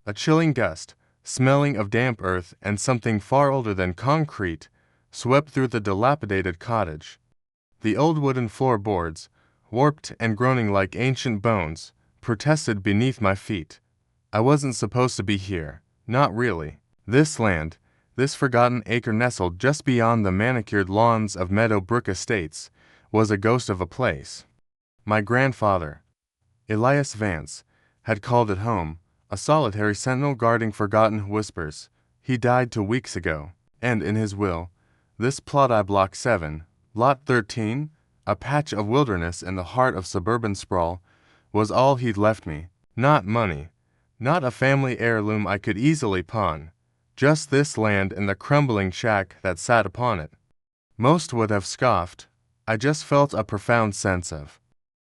A chilling gust, smelling of damp earth and something far older than concrete, swept through the dilapidated cottage. The old wooden floorboards, warped and groaning like ancient bones, protested beneath my feet. I wasn't supposed to be here, not really. This land, this forgotten acre nestled just beyond the manicured lawns of Meadowbrook Estates, was a ghost of a place. My grandfather, Elias Vance, had called it home, a solitary sentinel guarding forgotten whispers. He died 2 weeks ago, and in his will, this plot I Block 7, Lot 13, a patch of wilderness in the heart of suburban sprawl, was all he'd left me. Not money, not a family heirloom I could easily pawn, just this land and the crumbling shack that sat upon it. Most would have scoffed. I just felt a profound sense of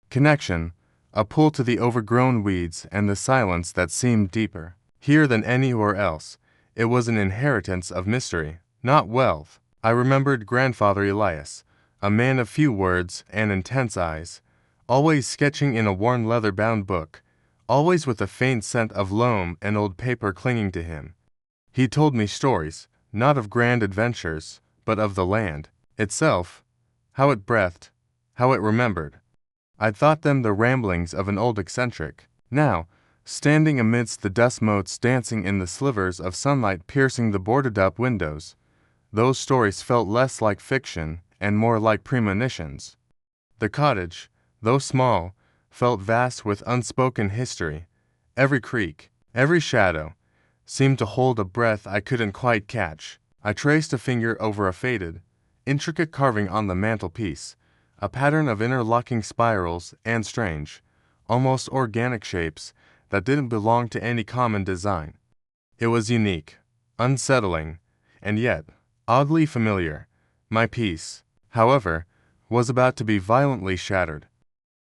connection, a pull to the overgrown weeds and the silence that seemed deeper. Here than anywhere else, it was an inheritance of mystery, not wealth. I remembered Grandfather Elias, a man of few words and intense eyes, always sketching in a worn leather-bound book, always with a faint scent of loam and old paper clinging to him. He told me stories, not of grand adventures, but of the land itself, how it breathed, how it remembered. I'd thought them the ramblings of an old eccentric. Now, standing amidst the dust motes dancing in the slivers of sunlight piercing the boarded-up windows, those stories felt less like fiction and more like premonitions. The cottage, though small, felt vast with unspoken history. Every creak, every shadow, seemed to hold a breath I couldn't quite catch. I traced a finger over a faded, intricate carving on the mantelpiece, a pattern of interlocking spirals and strange, almost organic shapes that didn't belong to any common design. It was unique, unsettling, and yet oddly familiar. My piece, however, was about to be violently shattered.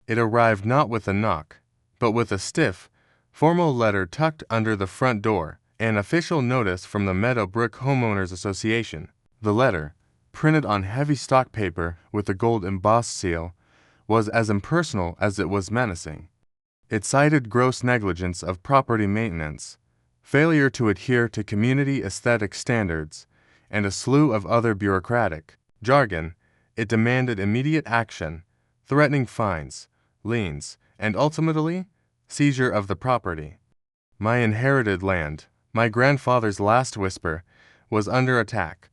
It arrived not with a knock, but with a stiff, formal letter tucked under the front door, an official notice from the Meadowbrook Homeowners Association. The letter, printed on heavy stock paper with a gold embossed seal, was as impersonal as it was menacing. It cited gross negligence of property maintenance, failure to adhere to community aesthetic standards, and a slew of other bureaucratic jargon. It demanded immediate action, threatening fines, liens, and ultimately, seizure of the property. My inherited land, my grandfather's last whisper, was under attack.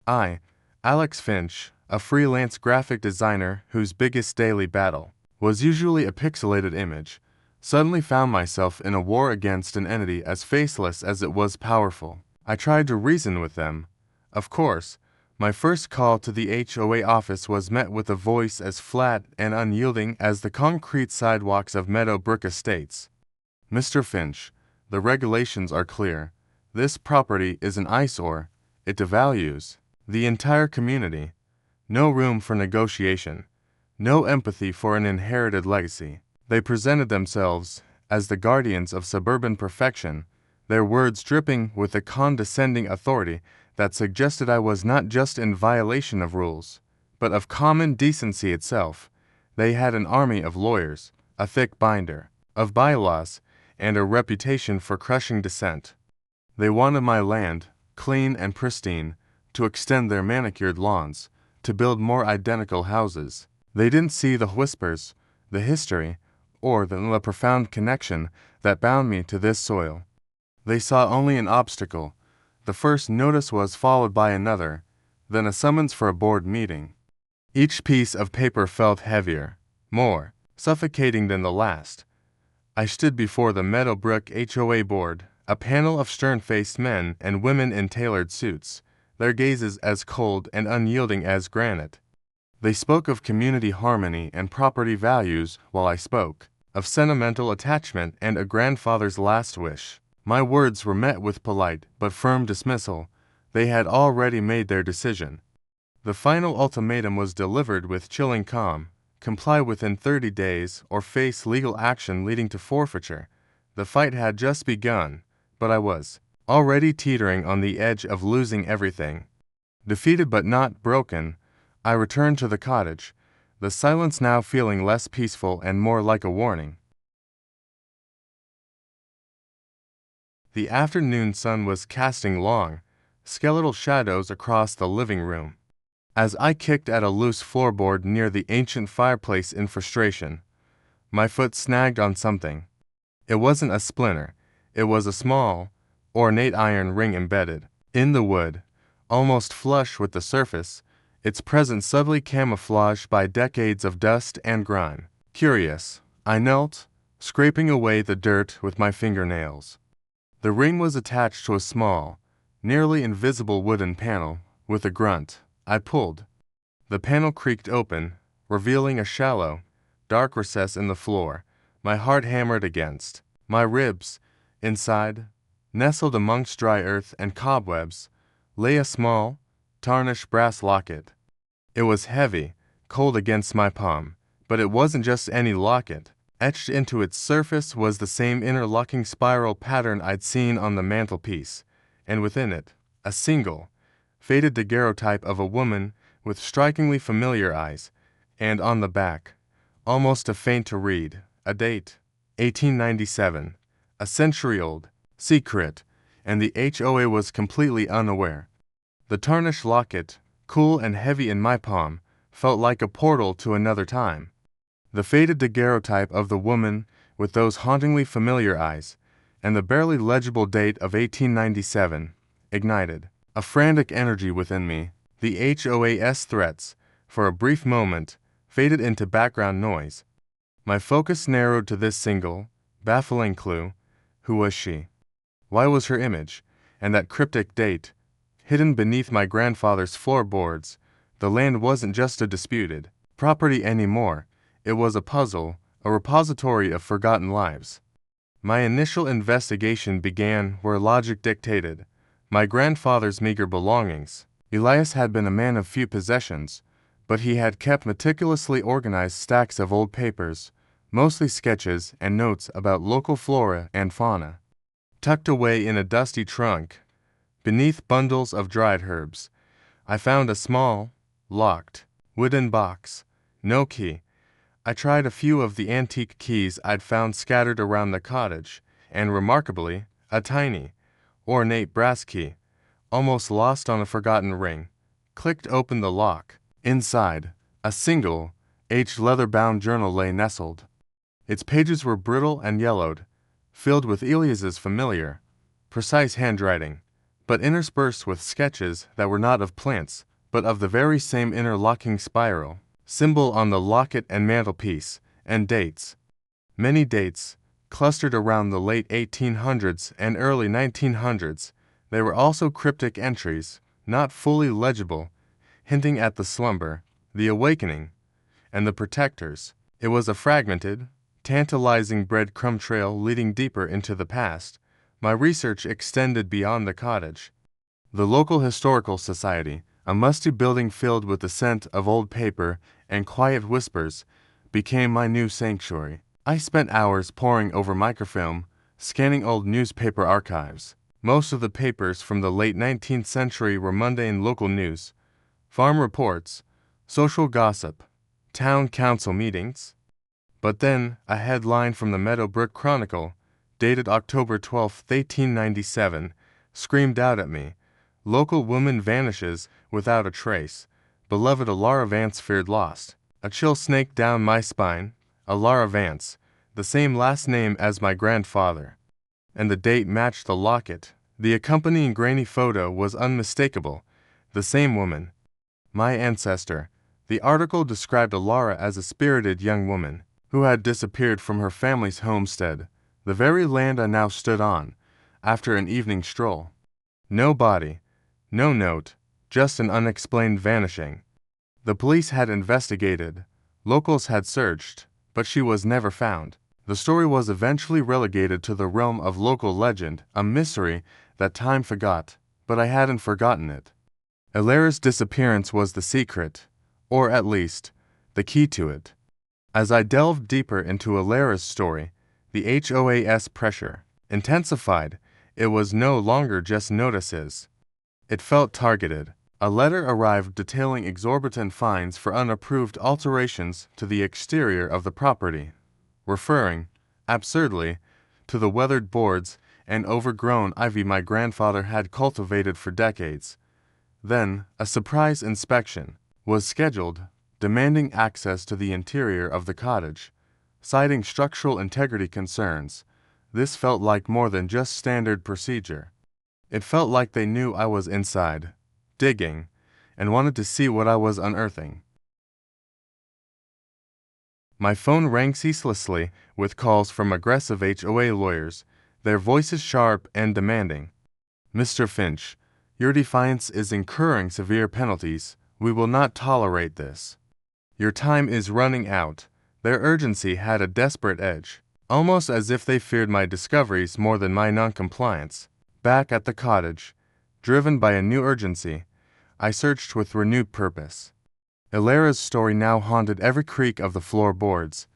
I, Alex Finch, a freelance graphic designer whose biggest daily battle was usually a pixelated image, suddenly found myself in a war against an entity as faceless as it was powerful. I tried to reason with them. Of course, my first call to the HOA office was met with a voice as flat and unyielding as the concrete sidewalks of Meadowbrook Estates. Mr. Finch, the regulations are clear. This property is an eyesore. It devalues the entire community. No room for negotiation. No empathy for an inherited legacy. They presented themselves as the guardians of suburban perfection, their words dripping with a condescending authority that suggested I was not just in violation of rules, but of common decency itself. They had an army of lawyers, a thick binder of bylaws, and a reputation for crushing dissent. They wanted my land, clean and pristine, to extend their manicured lawns, to build more identical houses. They didn't see the whispers, the history, or the profound connection that bound me to this soil. They saw only an obstacle. The first notice was followed by another, then a summons for a board meeting. Each piece of paper felt heavier, more suffocating than the last. I stood before the Meadowbrook HOA board, a panel of stern-faced men and women in tailored suits, their gazes as cold and unyielding as granite. They spoke of community harmony and property values while I spoke of sentimental attachment and a grandfather's last wish. My words were met with polite but firm dismissal. They had already made their decision. The final ultimatum was delivered with chilling calm: comply within 30 days or face legal action leading to forfeiture. The fight had just begun, but I was already teetering on the edge of losing everything. Defeated but not broken, I returned to the cottage, the silence now feeling less peaceful and more like a warning. The afternoon sun was casting long, skeletal shadows across the living room. As I kicked at a loose floorboard near the ancient fireplace in frustration, my foot snagged on something. It wasn't a splinter. It was a small, ornate iron ring embedded in the wood, almost flush with the surface, its presence subtly camouflaged by decades of dust and grime. Curious, I knelt, scraping away the dirt with my fingernails. The ring was attached to a small, nearly invisible wooden panel. With a grunt, I pulled. The panel creaked open, revealing a shallow, dark recess in the floor. My heart hammered against my ribs. Inside, nestled amongst dry earth and cobwebs, lay a small, tarnished brass locket. It was heavy, cold against my palm, but it wasn't just any locket. Etched into its surface was the same interlocking spiral pattern I'd seen on the mantelpiece, and within it, a single, faded daguerreotype of a woman with strikingly familiar eyes, and on the back, almost a faint to read, a date, 1897, a century-old, secret, and the HOA was completely unaware. The tarnished locket, cool and heavy in my palm, felt like a portal to another time. The faded daguerreotype of the woman with those hauntingly familiar eyes, and the barely legible date of 1897, ignited a frantic energy within me. The HOA's threats, for a brief moment, faded into background noise. My focus narrowed to this single, baffling clue. Who was she? Why was her image, and that cryptic date, hidden beneath my grandfather's floorboards? The land wasn't just a disputed property anymore. It was a puzzle, a repository of forgotten lives. My initial investigation began where logic dictated. My grandfather's meager belongings. Elias had been a man of few possessions, but he had kept meticulously organized stacks of old papers, mostly sketches and notes about local flora and fauna. Tucked away in a dusty trunk, beneath bundles of dried herbs, I found a small, locked, wooden box. No key. I tried a few of the antique keys I'd found scattered around the cottage, and remarkably, a tiny, ornate brass key, almost lost on a forgotten ring, clicked open the lock. Inside, a single, aged leather-bound journal lay nestled. Its pages were brittle and yellowed, filled with Elias's familiar, precise handwriting, but interspersed with sketches that were not of plants, but of the very same interlocking spiral symbol on the locket and mantelpiece, and dates. Many dates, clustered around the late 1800s and early 1900s. They were also cryptic entries, not fully legible, hinting at the slumber, the awakening, and the protectors. It was a fragmented, tantalizing breadcrumb trail leading deeper into the past. My research extended beyond the cottage. The local historical society, a musty building filled with the scent of old paper and quiet whispers, became my new sanctuary. I spent hours poring over microfilm, scanning old newspaper archives. Most of the papers from the late 19th century were mundane local news, farm reports, social gossip, town council meetings. But then, a headline from the Meadowbrook Chronicle, dated October 12, 1897, screamed out at me. Local woman vanishes without a trace. Beloved Alara Vance feared lost. A chill snaked down my spine. Alara Vance, the same last name as my grandfather. And the date matched the locket. The accompanying grainy photo was unmistakable. The same woman. My ancestor. The article described Alara as a spirited young woman who had disappeared from her family's homestead, the very land I now stood on, after an evening stroll. No body. No note, just an unexplained vanishing. The police had investigated, locals had searched, but she was never found. The story was eventually relegated to the realm of local legend, a mystery that time forgot, but I hadn't forgotten it. Alara's disappearance was the secret, or at least, the key to it. As I delved deeper into Alara's story, the HOA's pressure intensified. It was no longer just notices. It felt targeted. A letter arrived detailing exorbitant fines for unapproved alterations to the exterior of the property, referring, absurdly, to the weathered boards and overgrown ivy my grandfather had cultivated for decades. Then, a surprise inspection was scheduled, demanding access to the interior of the cottage. Citing structural integrity concerns, this felt like more than just standard procedure. It felt like they knew I was inside, digging, and wanted to see what I was unearthing. My phone rang ceaselessly with calls from aggressive HOA lawyers, their voices sharp and demanding. "Mr. Finch, your defiance is incurring severe penalties. We will not tolerate this. Your time is running out." Their urgency had a desperate edge, almost as if they feared my discoveries more than my noncompliance. Back at the cottage, driven by a new urgency, I searched with renewed purpose. Ilara's story now haunted every creak of the floorboards.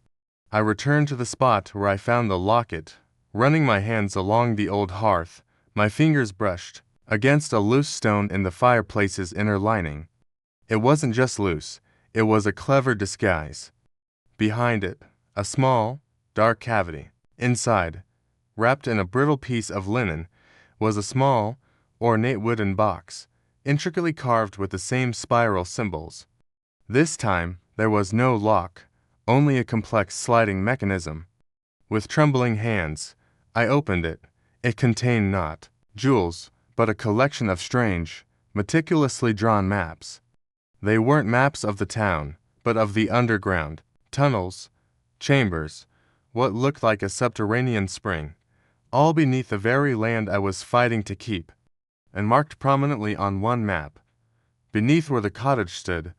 I returned to the spot where I found the locket, running my hands along the old hearth. My fingers brushed against a loose stone in the fireplace's inner lining. It wasn't just loose, it was a clever disguise. Behind it, a small, dark cavity. Inside, wrapped in a brittle piece of linen, was a small, ornate wooden box, intricately carved with the same spiral symbols. This time, there was no lock, only a complex sliding mechanism. With trembling hands, I opened it. It contained not jewels, but a collection of strange, meticulously drawn maps. They weren't maps of the town, but of the underground. Tunnels, chambers, what looked like a subterranean spring, all beneath the very land I was fighting to keep. And marked prominently on one map, beneath where the cottage stood,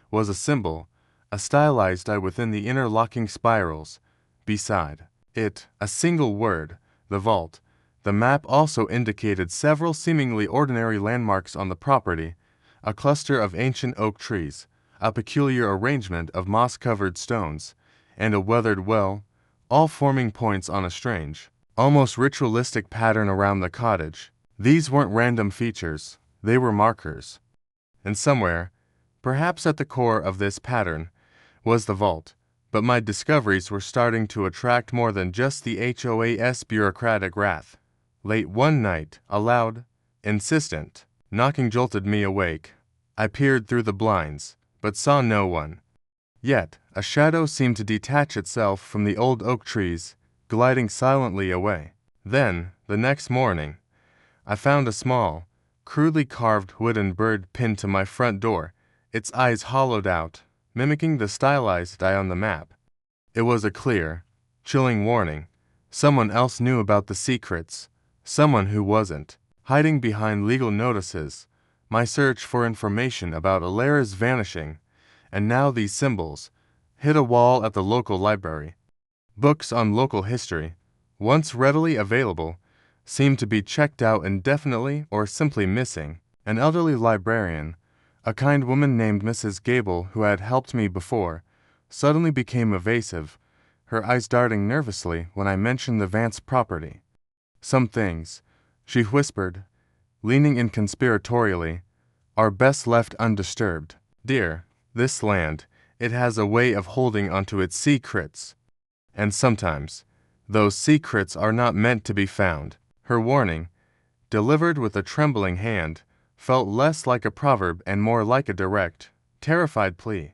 was a symbol, a stylized eye within the interlocking spirals. Beside it, a single word, the vault. The map also indicated several seemingly ordinary landmarks on the property, a cluster of ancient oak trees, a peculiar arrangement of moss-covered stones, and a weathered well, all forming points on a strange, almost ritualistic pattern around the cottage. These weren't random features, they were markers. And somewhere, perhaps at the core of this pattern, was the vault. But my discoveries were starting to attract more than just the HOA's bureaucratic wrath. Late one night, a loud, insistent knocking jolted me awake. I peered through the blinds, but saw no one. Yet, a shadow seemed to detach itself from the old oak trees, gliding silently away. Then, the next morning, I found a small, crudely carved wooden bird pinned to my front door, its eyes hollowed out, mimicking the stylized eye on the map. It was a clear, chilling warning. Someone else knew about the secrets, someone who wasn't hiding behind legal notices. My search for information about Ilara's vanishing, and now these symbols, hit a wall at the local library. Books on local history, once readily available, seemed to be checked out indefinitely or simply missing. An elderly librarian, a kind woman named Mrs. Gable who had helped me before, suddenly became evasive, her eyes darting nervously when I mentioned the Vance property. "Some things," she whispered, leaning in conspiratorially, "are best left undisturbed. Dear, this land, it has a way of holding onto its secrets. And sometimes, those secrets are not meant to be found." Her warning, delivered with a trembling hand, felt less like a proverb and more like a direct, terrified plea.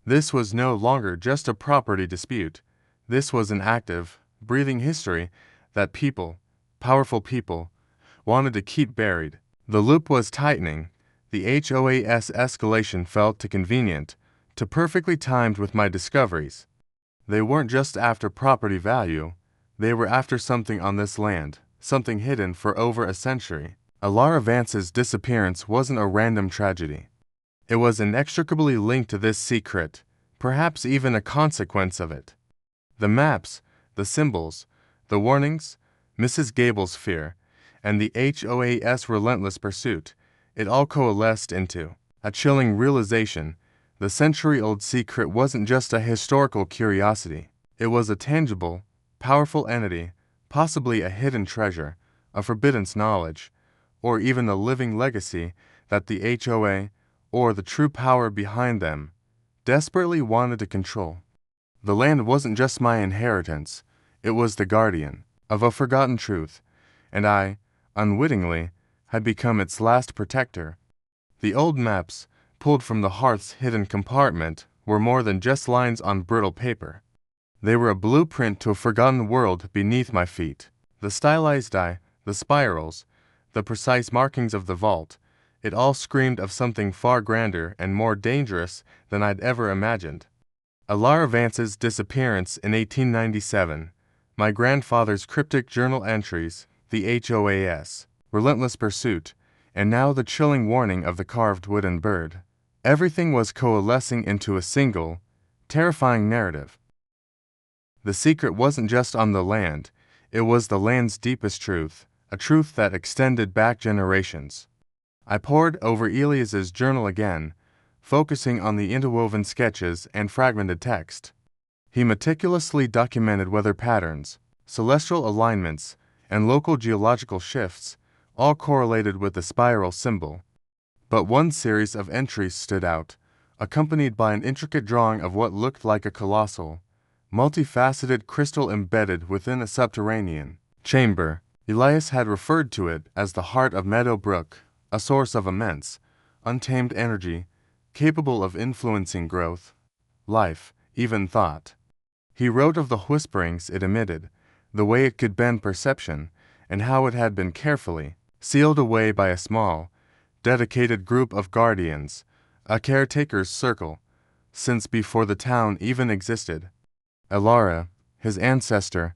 This was no longer just a property dispute. This was an active, breathing history that people, powerful people, wanted to keep buried. The loop was tightening. The HOA's escalation felt too convenient, too perfectly timed with my discoveries. They weren't just after property value, they were after something on this land, something hidden for over a century. Ilara Vance's disappearance wasn't a random tragedy. It was inextricably linked to this secret, perhaps even a consequence of it. The maps, the symbols, the warnings, Mrs. Gable's fear, and the HOA's relentless pursuit, it all coalesced into a chilling realization. The century-old secret wasn't just a historical curiosity. It was a tangible, powerful entity, possibly a hidden treasure, a forbidden knowledge, or even a living legacy that the HOA, or the true power behind them, desperately wanted to control. The land wasn't just my inheritance, it was the guardian of a forgotten truth, and I, unwittingly, had become its last protector. The old maps, pulled from the hearth's hidden compartment, were more than just lines on brittle paper. They were a blueprint to a forgotten world beneath my feet. The stylized die, the spirals, the precise markings of the vault, it all screamed of something far grander and more dangerous than I'd ever imagined. Alara Vance's disappearance in 1897, my grandfather's cryptic journal entries, the HOA's relentless pursuit, and now the chilling warning of the carved wooden bird. Everything was coalescing into a single, terrifying narrative. The secret wasn't just on the land, it was the land's deepest truth, a truth that extended back generations. I pored over Elias's journal again, focusing on the interwoven sketches and fragmented text. He meticulously documented weather patterns, celestial alignments, and local geological shifts, all correlated with the spiral symbol. But one series of entries stood out, accompanied by an intricate drawing of what looked like a colossal, multifaceted crystal embedded within a subterranean chamber. Elias had referred to it as the heart of Meadow Brook, a source of immense, untamed energy, capable of influencing growth, life, even thought. He wrote of the whisperings it emitted, the way it could bend perception, and how it had been carefully sealed away by a small, dedicated group of guardians, a caretaker's circle, since before the town even existed. Alara, his ancestor,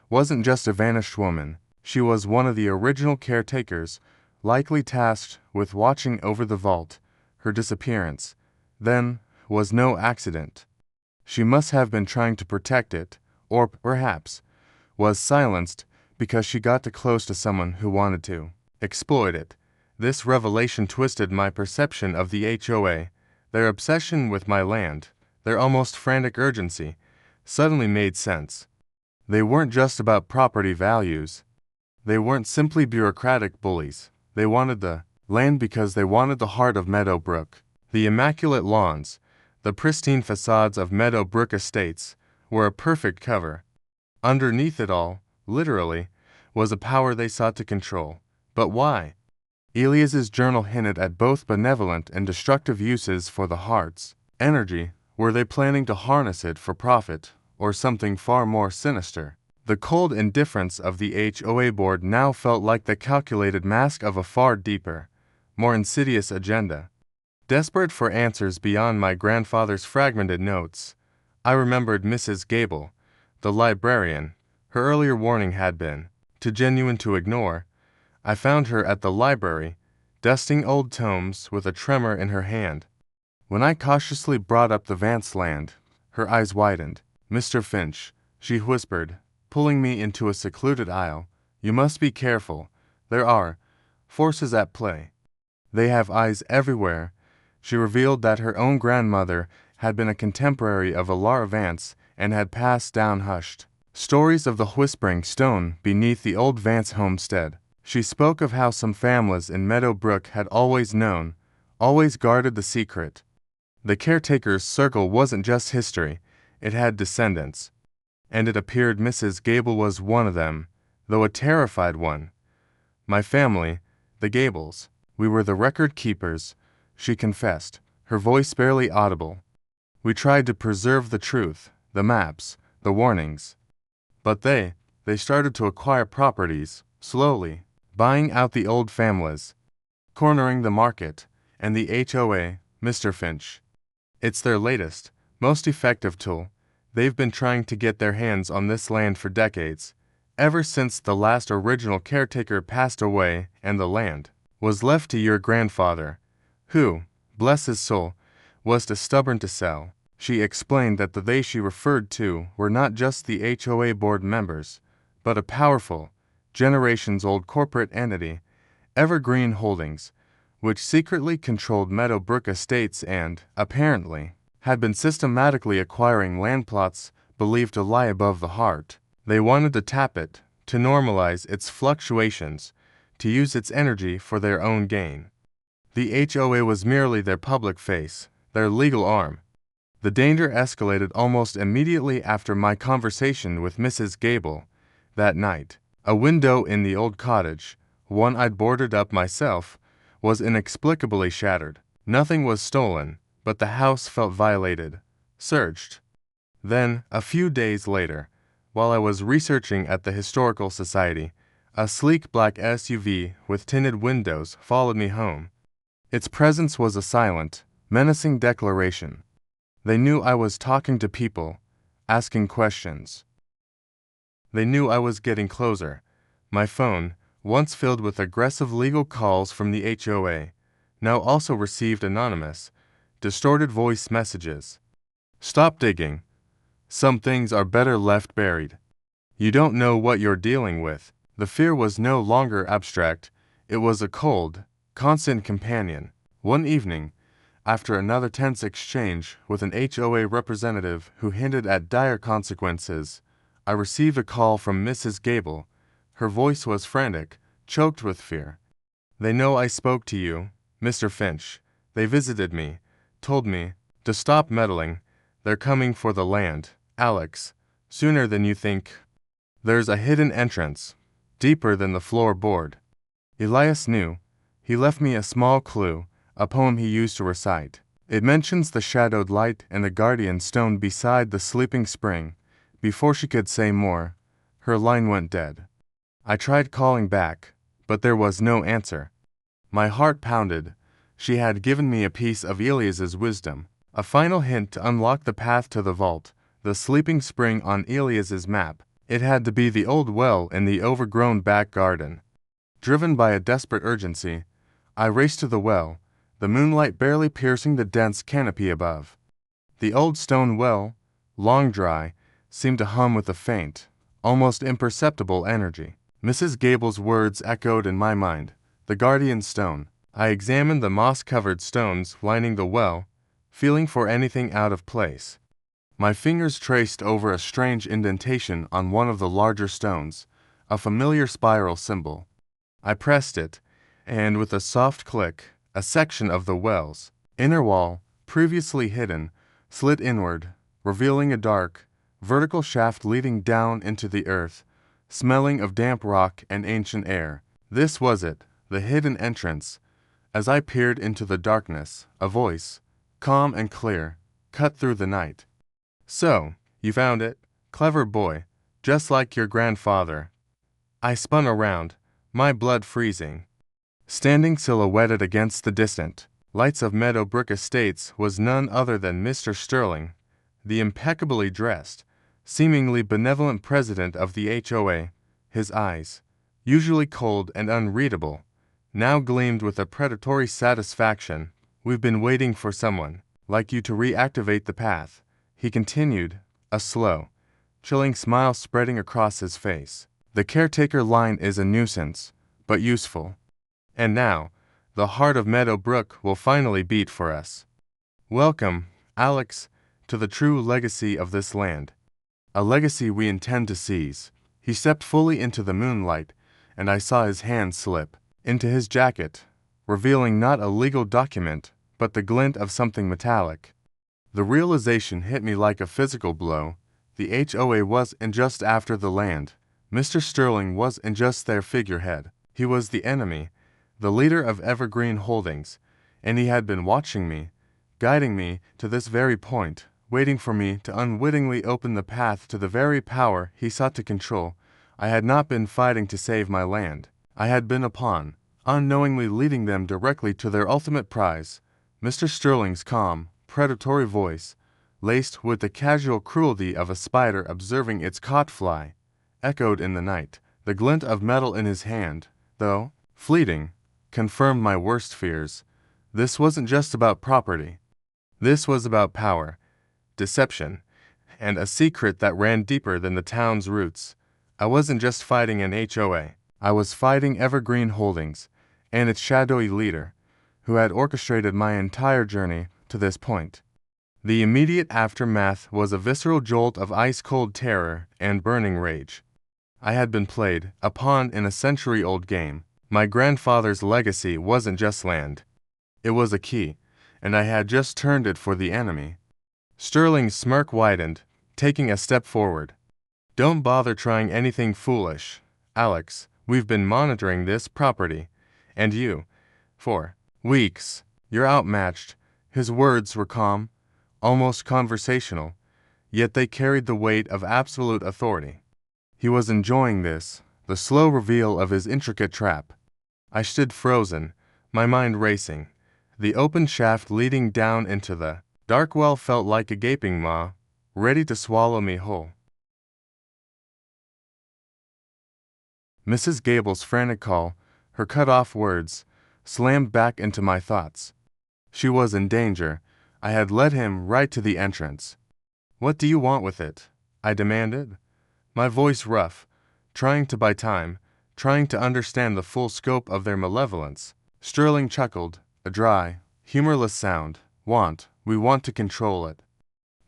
wasn't just a vanished woman, she was one of the original caretakers, likely tasked with watching over the vault. Her disappearance, then, was no accident. She must have been trying to protect it, or perhaps was silenced because she got too close to someone who wanted to exploit it. This revelation twisted my perception of the HOA. Their obsession with my land, their almost frantic urgency, suddenly made sense. They weren't just about property values. They weren't simply bureaucratic bullies. They wanted the land because they wanted the heart of Meadow Brook. The immaculate lawns, the pristine facades of Meadow Brook Estates, were a perfect cover. Underneath it all, literally, was a power they sought to control. But why? Elias's journal hinted at both benevolent and destructive uses for the heart's energy. Were they planning to harness it for profit, or something far more sinister? The cold indifference of the HOA board now felt like the calculated mask of a far deeper, more insidious agenda. Desperate for answers beyond my grandfather's fragmented notes, I remembered Mrs. Gable, the librarian. Her earlier warning had been too genuine to ignore. I found her at the library, dusting old tomes with a tremor in her hand. When I cautiously brought up the Vance land, her eyes widened. "Mr. Finch," she whispered, pulling me into a secluded aisle, "you must be careful. There are forces at play. They have eyes everywhere." She revealed that her own grandmother had been a contemporary of Alara Vance and had passed down hushed stories of the whispering stone beneath the old Vance homestead. She spoke of how some families in Meadow Brook had always known, always guarded the secret. The caretaker's circle wasn't just history, it had descendants. And it appeared Mrs. Gable was one of them, though a terrified one. "My family, the Gables, we were the record keepers," she confessed, her voice barely audible. "We tried to preserve the truth, the maps, the warnings. But they started to acquire properties, slowly, buying out the old families, cornering the market, and the HOA, Mr. Finch. It's their latest, most effective tool. They've been trying to get their hands on this land for decades, ever since the last original caretaker passed away and the land was left to your grandfather, who, bless his soul, was too stubborn to sell." She explained that the they she referred to were not just the HOA board members, but a powerful, generations-old corporate entity, Evergreen Holdings, which secretly controlled Meadow Brook Estates and, apparently, had been systematically acquiring land plots believed to lie above the heart. They wanted to tap it, to normalize its fluctuations, to use its energy for their own gain. The HOA was merely their public face, their legal arm. The danger escalated almost immediately after my conversation with Mrs. Gable that night. A window in the old cottage, one I'd boarded up myself, was inexplicably shattered. Nothing was stolen, but the house felt violated, searched. Then, a few days later, while I was researching at the Historical Society, a sleek black SUV with tinted windows followed me home. Its presence was a silent, menacing declaration. They knew I was talking to people, asking questions. They knew I was getting closer. My phone, once filled with aggressive legal calls from the HOA, now also received anonymous, distorted voice messages. Stop digging. Some things are better left buried. You don't know what you're dealing with. The fear was no longer abstract. It was a cold, constant companion. One evening, after another tense exchange with an HOA representative who hinted at dire consequences, I received a call from Mrs. Gable. Her voice was frantic, choked with fear. They know I spoke to you, Mr. Finch. They visited me, told me to stop meddling. They're coming for the land, Alex, sooner than you think. There's a hidden entrance, deeper than the floorboard. Elias knew. He left me a small clue, a poem he used to recite. It mentions the shadowed light and the guardian stone beside the sleeping spring. Before she could say more, her line went dead. I tried calling back, but there was no answer. My heart pounded. She had given me a piece of Elias's wisdom, a final hint to unlock the path to the vault, the sleeping spring on Elias's map. It had to be the old well in the overgrown back garden. Driven by a desperate urgency, I raced to the well, the moonlight barely piercing the dense canopy above. The old stone well, long dry, seemed to hum with a faint, almost imperceptible energy. Mrs. Gable's words echoed in my mind. The guardian stone. I examined the moss-covered stones lining the well, feeling for anything out of place. My fingers traced over a strange indentation on one of the larger stones, a familiar spiral symbol. I pressed it, and with a soft click, a section of the well's inner wall, previously hidden, slid inward, revealing a dark, vertical shaft leading down into the earth, smelling of damp rock and ancient air. This was it, the hidden entrance. As I peered into the darkness, a voice, calm and clear, cut through the night. So, you found it, clever boy, just like your grandfather. I spun around, my blood freezing. Standing silhouetted against the distant lights of Meadowbrook Estates was none other than Mr. Sterling, the impeccably dressed, seemingly benevolent president of the HOA. His eyes, usually cold and unreadable, now gleamed with a predatory satisfaction. We've been waiting for someone like you to reactivate the path, he continued, a slow, chilling smile spreading across his face. The caretaker line is a nuisance, but useful. And now, the heart of Meadowbrook will finally beat for us. Welcome, Alex, to the true legacy of this land. A legacy we intend to seize. He stepped fully into the moonlight, and I saw his hand slip into his jacket, revealing not a legal document, but the glint of something metallic. The realization hit me like a physical blow. The HOA wasn't just after the land. Mr. Sterling wasn't just their figurehead. He was the enemy, the leader of Evergreen Holdings, and he had been watching me, guiding me to this very point, waiting for me to unwittingly open the path to the very power he sought to control. I had not been fighting to save my land. I had been a pawn, unknowingly leading them directly to their ultimate prize. Mr. Sterling's calm, predatory voice, laced with the casual cruelty of a spider observing its caught fly, echoed in the night. The glint of metal in his hand, though fleeting, confirmed my worst fears. This wasn't just about property. This was about power, deception, and a secret that ran deeper than the town's roots. I wasn't just fighting an HOA. I was fighting Evergreen Holdings and its shadowy leader, who had orchestrated my entire journey to this point. The immediate aftermath was a visceral jolt of ice-cold terror and burning rage. I had been played, a pawn in a century-old game. My grandfather's legacy wasn't just land. It was a key, and I had just turned it for the enemy. Sterling's smirk widened, taking a step forward. Don't bother trying anything foolish, Alex, we've been monitoring this property. And you. For weeks. You're outmatched. His words were calm, almost conversational, yet they carried the weight of absolute authority. He was enjoying this, the slow reveal of his intricate trap. I stood frozen, my mind racing. The open shaft leading down into the dark well felt like a gaping maw, ready to swallow me whole. Mrs. Gable's frantic call, her cut-off words, slammed back into my thoughts. She was in danger. I had led him right to the entrance. "What do you want with it?" I demanded, my voice rough, trying to buy time, trying to understand the full scope of their malevolence. Sterling chuckled, a dry, humorless sound. We want to control it.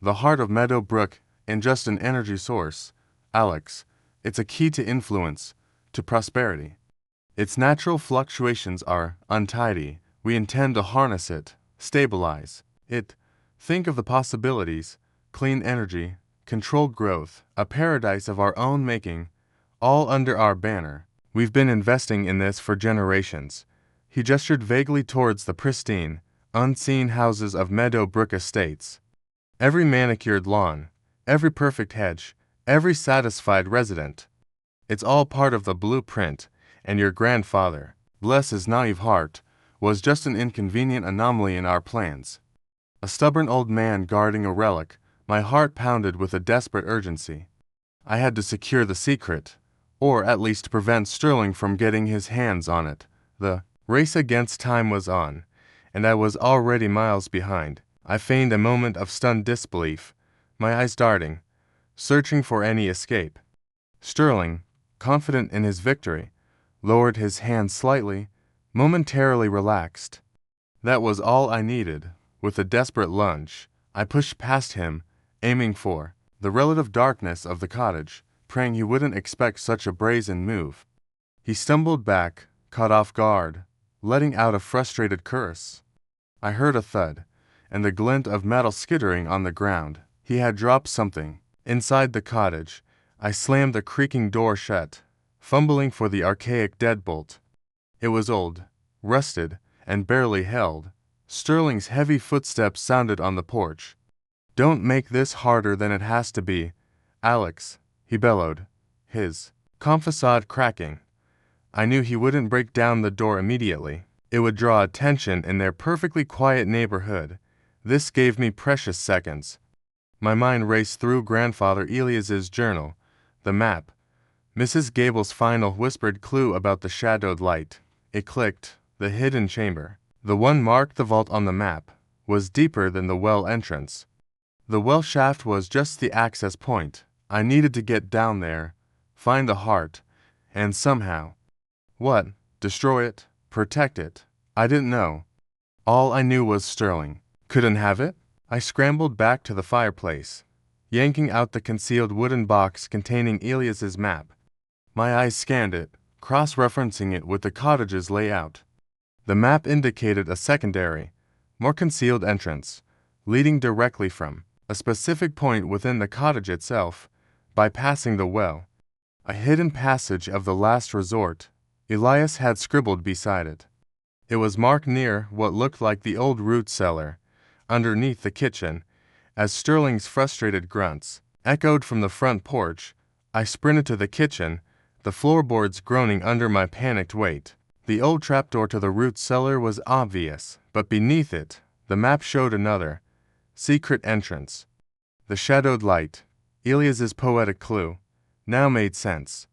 The heart of Meadow Brook ain't just an energy source, Alex. It's a key to influence, to prosperity. Its natural fluctuations are untidy. We intend to harness it, stabilize it. Think of the possibilities: clean energy, controlled growth, a paradise of our own making, all under our banner. We've been investing in this for generations. He gestured vaguely towards the pristine, unseen houses of Meadow Brook Estates. Every manicured lawn, every perfect hedge, every satisfied resident. It's all part of the blueprint, and your grandfather, bless his naive heart, was just an inconvenient anomaly in our plans. A stubborn old man guarding a relic, my heart pounded with a desperate urgency. I had to secure the secret, or at least prevent Sterling from getting his hands on it. The race against time was on, and I was already miles behind. I feigned a moment of stunned disbelief, my eyes darting, searching for any escape. Sterling, confident in his victory, lowered his hands slightly, momentarily relaxed. That was all I needed. With a desperate lunge, I pushed past him, aiming for the relative darkness of the cottage, praying he wouldn't expect such a brazen move. He stumbled back, caught off guard, letting out a frustrated curse. I heard a thud, and the glint of metal skittering on the ground. He had dropped something. Inside the cottage, I slammed the creaking door shut, fumbling for the archaic deadbolt. It was old, rusted, and barely held. Sterling's heavy footsteps sounded on the porch. "Don't make this harder than it has to be, Alex," he bellowed, his calm facade cracking. I knew he wouldn't break down the door immediately. It would draw attention in their perfectly quiet neighborhood. This gave me precious seconds. My mind raced through Grandfather Elias's journal, the map, Mrs. Gable's final whispered clue about the shadowed light. It clicked, the hidden chamber. The one marked the vault on the map was deeper than the well entrance. The well shaft was just the access point. I needed to get down there, find the heart, and somehow. What? Destroy it? Protect it? I didn't know. All I knew was Sterling couldn't have it. I scrambled back to the fireplace, yanking out the concealed wooden box containing Elias's map. My eyes scanned it, cross-referencing it with the cottage's layout. The map indicated a secondary, more concealed entrance, leading directly from a specific point within the cottage itself, bypassing the well. A hidden passage of the last resort, Elias had scribbled beside it. It was marked near what looked like the old root cellar, underneath the kitchen. As Sterling's frustrated grunts echoed from the front porch, I sprinted to the kitchen, the floorboards groaning under my panicked weight. The old trapdoor to the root cellar was obvious, but beneath it, the map showed another, secret entrance. The shadowed light, Elias's poetic clue, now made sense.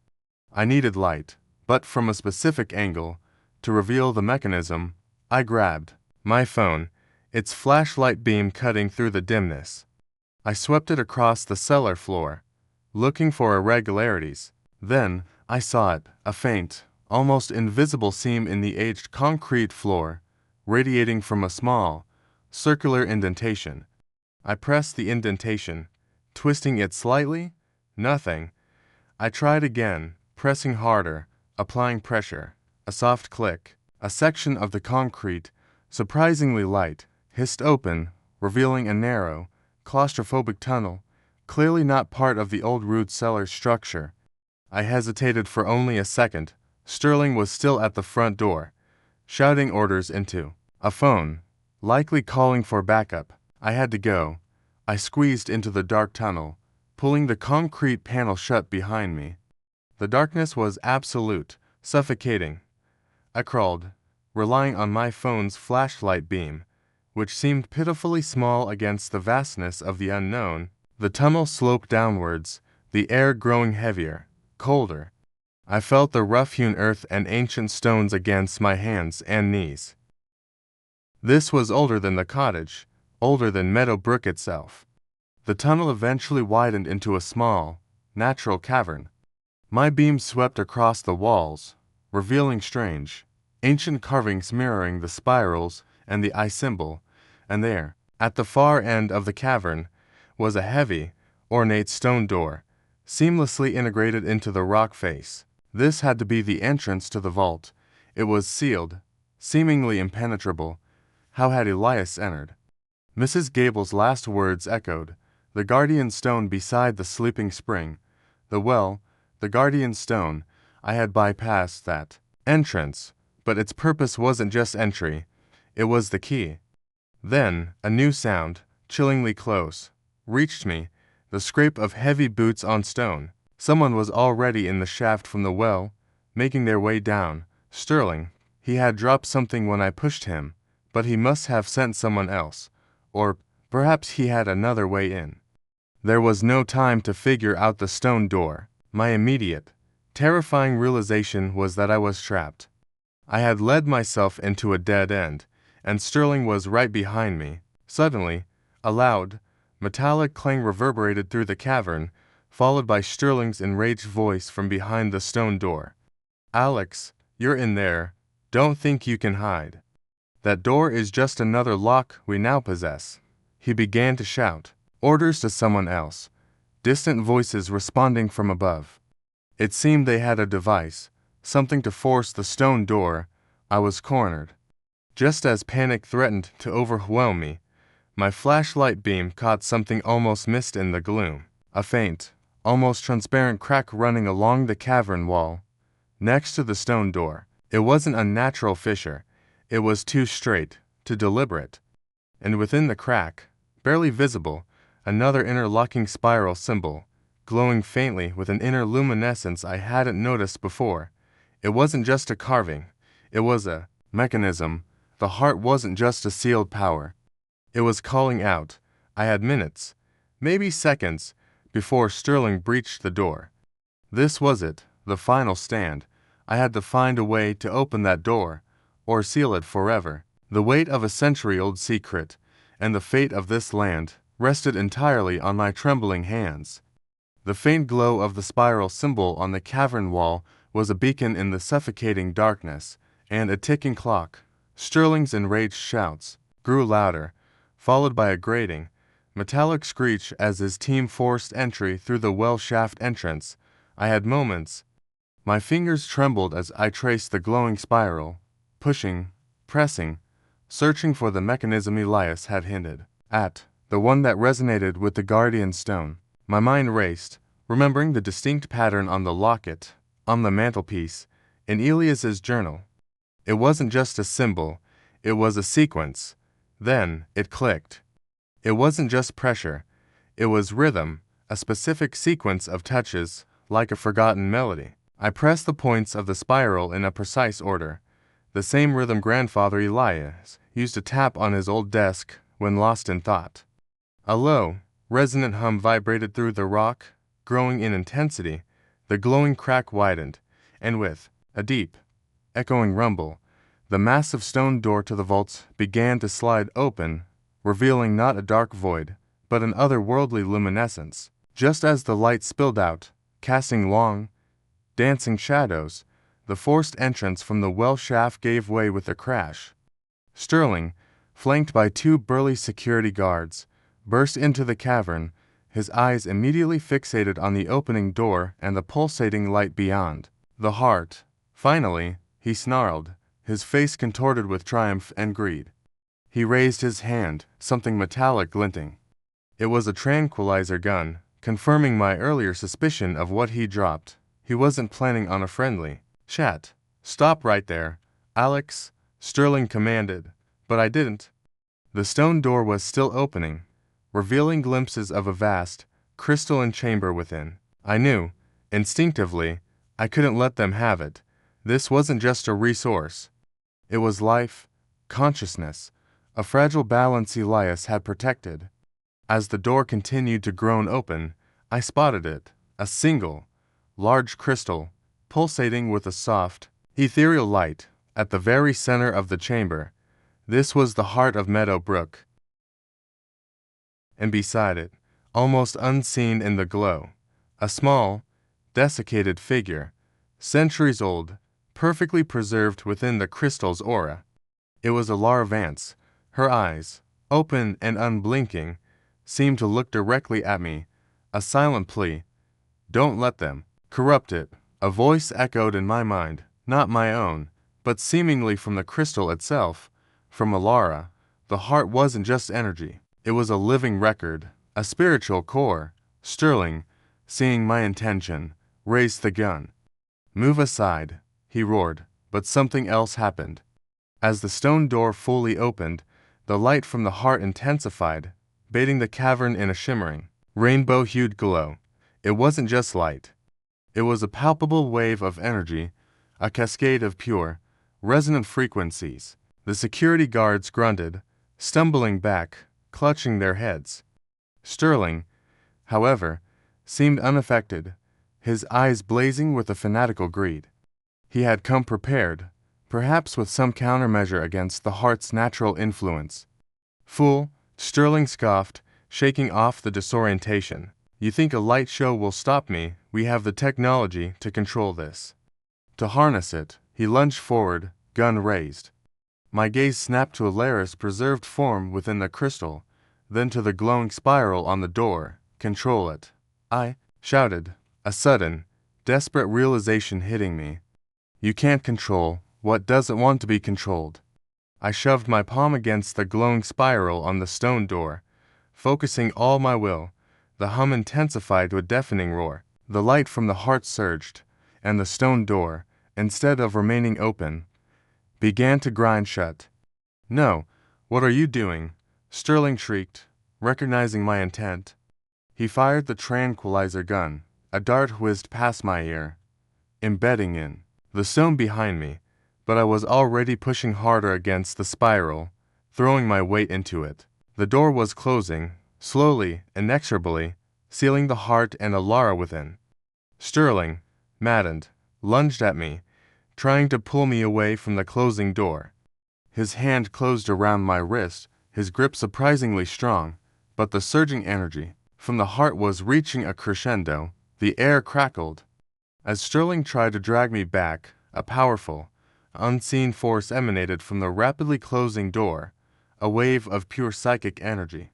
I needed light, but from a specific angle, to reveal the mechanism. I grabbed my phone, its flashlight beam cutting through the dimness. I swept it across the cellar floor, looking for irregularities. Then, I saw it, a faint, almost invisible seam in the aged concrete floor, radiating from a small, circular indentation. I pressed the indentation, twisting it slightly. Nothing. I tried again, pressing harder, applying pressure. A soft click. A section of the concrete, surprisingly light, hissed open, revealing a narrow, claustrophobic tunnel, clearly not part of the old root cellar structure. I hesitated for only a second. Sterling was still at the front door, shouting orders into a phone, likely calling for backup. I had to go. I squeezed into the dark tunnel, pulling the concrete panel shut behind me. The darkness was absolute, suffocating. I crawled, relying on my phone's flashlight beam, which seemed pitifully small against the vastness of the unknown. The tunnel sloped downwards, the air growing heavier, colder. I felt the rough-hewn earth and ancient stones against my hands and knees. This was older than the cottage, older than Meadowbrook itself. The tunnel eventually widened into a small, natural cavern. My beam swept across the walls, revealing strange, ancient carvings mirroring the spirals and the eye symbol, and there, at the far end of the cavern, was a heavy, ornate stone door, seamlessly integrated into the rock face. This had to be the entrance to the vault. It was sealed, seemingly impenetrable. How had Elias entered? Mrs. Gable's last words echoed, the guardian stone beside the sleeping spring. The well, the guardian stone. I had bypassed that entrance, but its purpose wasn't just entry. It was the key. Then, a new sound, chillingly close, reached me, the scrape of heavy boots on stone. Someone was already in the shaft from the well, making their way down. Sterling. He had dropped something when I pushed him, but he must have sent someone else, or perhaps he had another way in. There was no time to figure out the stone door. My immediate, terrifying realization was that I was trapped. I had led myself into a dead end, and Sterling was right behind me. Suddenly, a loud, metallic clang reverberated through the cavern, followed by Sterling's enraged voice from behind the stone door. "Alex, you're in there. Don't think you can hide. That door is just another lock we now possess." He began to shout, orders to someone else, distant voices responding from above. It seemed they had a device, something to force the stone door. I was cornered. Just as panic threatened to overwhelm me, my flashlight beam caught something almost missed in the gloom. A faint, almost transparent crack running along the cavern wall, next to the stone door. It wasn't a natural fissure. It was too straight, too deliberate. And within the crack, barely visible, another interlocking spiral symbol, glowing faintly with an inner luminescence I hadn't noticed before. It wasn't just a carving. It was a mechanism. The heart wasn't just a sealed power. It was calling out. I had minutes, maybe seconds, before Sterling breached the door. This was it, the final stand. I had to find a way to open that door, or seal it forever. The weight of a century-old secret, and the fate of this land, rested entirely on my trembling hands. The faint glow of the spiral symbol on the cavern wall was a beacon in the suffocating darkness, and a ticking clock. Sterling's enraged shouts grew louder, followed by a grating, metallic screech as his team forced entry through the well shaft entrance. I had moments. My fingers trembled as I traced the glowing spiral, pushing, pressing, searching for the mechanism Elias had hinted at, the one that resonated with the guardian stone. My mind raced, remembering the distinct pattern on the locket, on the mantelpiece, in Elias's journal. It wasn't just a symbol, it was a sequence. Then it clicked. It wasn't just pressure, it was rhythm, a specific sequence of touches, like a forgotten melody. I pressed the points of the spiral in a precise order, the same rhythm grandfather Elias used to tap on his old desk when lost in thought. A low, resonant hum vibrated through the rock, growing in intensity. The glowing crack widened, and with a deep, echoing rumble, the massive stone door to the vaults began to slide open, revealing not a dark void, but an otherworldly luminescence. Just as the light spilled out, casting long, dancing shadows, the forced entrance from the well shaft gave way with a crash. Sterling, flanked by two burly security guards, burst into the cavern, his eyes immediately fixated on the opening door and the pulsating light beyond. The heart. Finally, he snarled, his face contorted with triumph and greed. He raised his hand, something metallic glinting. It was a tranquilizer gun, confirming my earlier suspicion of what he dropped. He wasn't planning on a friendly chat. "Stop right there, Alex," Sterling commanded, but I didn't. The stone door was still opening, revealing glimpses of a vast, crystalline chamber within. I knew, instinctively, I couldn't let them have it. This wasn't just a resource. It was life, consciousness, a fragile balance Elias had protected. As the door continued to groan open, I spotted it, a single, large crystal, pulsating with a soft, ethereal light, at the very center of the chamber. This was the heart of Meadow Brook. And beside it, almost unseen in the glow, a small, desiccated figure, centuries old, perfectly preserved within the crystal's aura. It was Alara Vance. Her eyes, open and unblinking, seemed to look directly at me, a silent plea. "Don't let them corrupt it." A voice echoed in my mind, not my own, but seemingly from the crystal itself, from Alara. The heart wasn't just energy. It was a living record, a spiritual core. Sterling, seeing my intention, raised the gun. "Move aside," he roared, but something else happened. As the stone door fully opened, the light from the heart intensified, bathing the cavern in a shimmering, rainbow-hued glow. It wasn't just light. It was a palpable wave of energy, a cascade of pure, resonant frequencies. The security guards grunted, stumbling back, clutching their heads. Sterling, however, seemed unaffected, his eyes blazing with a fanatical greed. He had come prepared, perhaps with some countermeasure against the heart's natural influence. "Fool," Sterling scoffed, shaking off the disorientation. "You think a light show will stop me? We have the technology to control this." To harness it, he lunged forward, gun raised. My gaze snapped to Alara's preserved form within the crystal, then to the glowing spiral on the door. "Control it," I shouted, a sudden, desperate realization hitting me. "You can't control what doesn't want to be controlled." I shoved my palm against the glowing spiral on the stone door, focusing all my will. The hum intensified to a deafening roar. The light from the heart surged, and the stone door, instead of remaining open, began to grind shut. "No, what are you doing?" Sterling shrieked, recognizing my intent. He fired the tranquilizer gun. A dart whizzed past my ear, embedding in the stone behind me, but I was already pushing harder against the spiral, throwing my weight into it. The door was closing, slowly, inexorably, sealing the heart and Alara within. Sterling, maddened, lunged at me, trying to pull me away from the closing door. His hand closed around my wrist, his grip surprisingly strong, but the surging energy from the heart was reaching a crescendo. The air crackled. As Sterling tried to drag me back, a powerful, unseen force emanated from the rapidly closing door, a wave of pure psychic energy.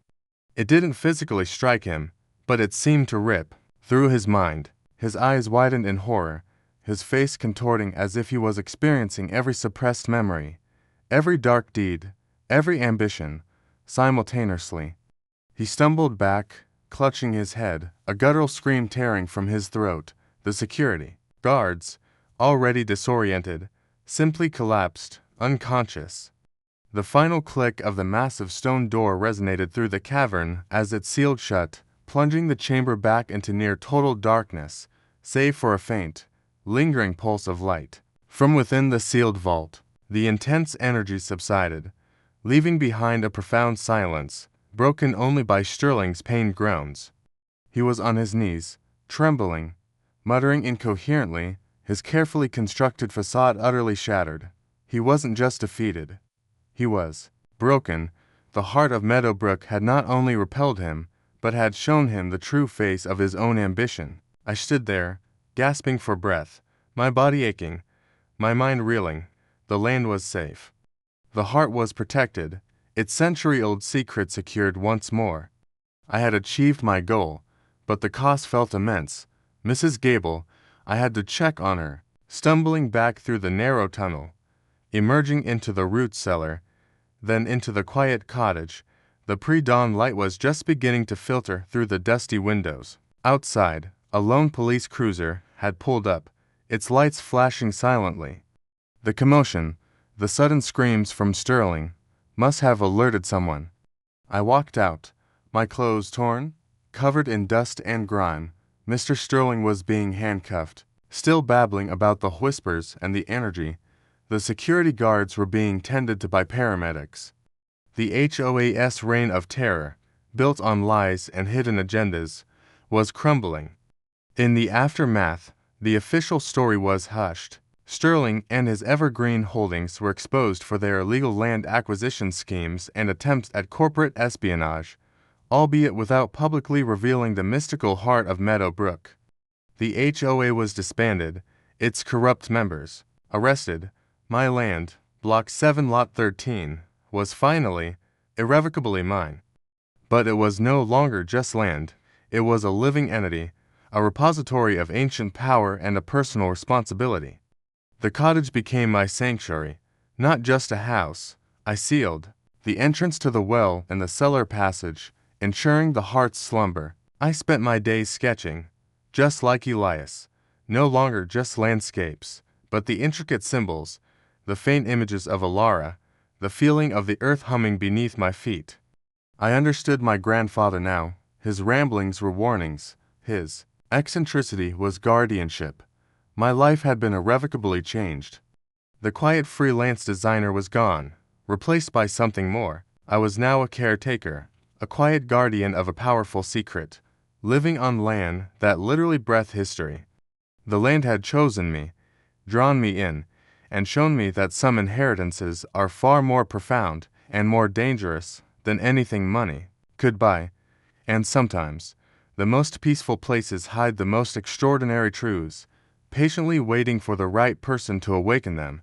It didn't physically strike him, but it seemed to rip through his mind. His eyes widened in horror, his face contorting as if he was experiencing every suppressed memory, every dark deed, every ambition, simultaneously. He stumbled back, clutching his head, a guttural scream tearing from his throat. The security guards, already disoriented, simply collapsed, unconscious. The final click of the massive stone door resonated through the cavern as it sealed shut, plunging the chamber back into near total darkness, save for a faint, lingering pulse of light. From within the sealed vault, the intense energy subsided, leaving behind a profound silence, broken only by Sterling's pained groans. He was on his knees, trembling, muttering incoherently, his carefully constructed facade utterly shattered. He wasn't just defeated. He was broken. The heart of Meadowbrook had not only repelled him, but had shown him the true face of his own ambition. I stood there, gasping for breath, my body aching, my mind reeling. The land was safe. The heart was protected, its century-old secret secured once more. I had achieved my goal, but the cost felt immense. Mrs. Gable, I had to check on her, stumbling back through the narrow tunnel, emerging into the root cellar, then into the quiet cottage. The pre-dawn light was just beginning to filter through the dusty windows. Outside, a lone police cruiser had pulled up, its lights flashing silently. The commotion, the sudden screams from Sterling, must have alerted someone. I walked out, my clothes torn, covered in dust and grime. Mr. Sterling was being handcuffed, still babbling about the whispers and the energy. The security guards were being tended to by paramedics. The HOA's reign of terror, built on lies and hidden agendas, was crumbling. In the aftermath, the official story was hushed. Sterling and his evergreen holdings were exposed for their illegal land acquisition schemes and attempts at corporate espionage, albeit without publicly revealing the mystical heart of Meadowbrook. The HOA was disbanded, its corrupt members arrested. My land, Block 7 Lot 13, was finally, irrevocably mine. But it was no longer just land, it was a living entity, a repository of ancient power and a personal responsibility. The cottage became my sanctuary, not just a house. I sealed the entrance to the well and the cellar passage, ensuring the heart's slumber. I spent my days sketching, just like Elias, no longer just landscapes, but the intricate symbols, the faint images of Alara, the feeling of the earth humming beneath my feet. I understood my grandfather now. His ramblings were warnings, his eccentricity was guardianship. My life had been irrevocably changed. The quiet freelance designer was gone, replaced by something more. I was now a caretaker, a quiet guardian of a powerful secret, living on land that literally breathed history. The land had chosen me, drawn me in, and shown me that some inheritances are far more profound and more dangerous than anything money could buy, and sometimes the most peaceful places hide the most extraordinary truths, patiently waiting for the right person to awaken them.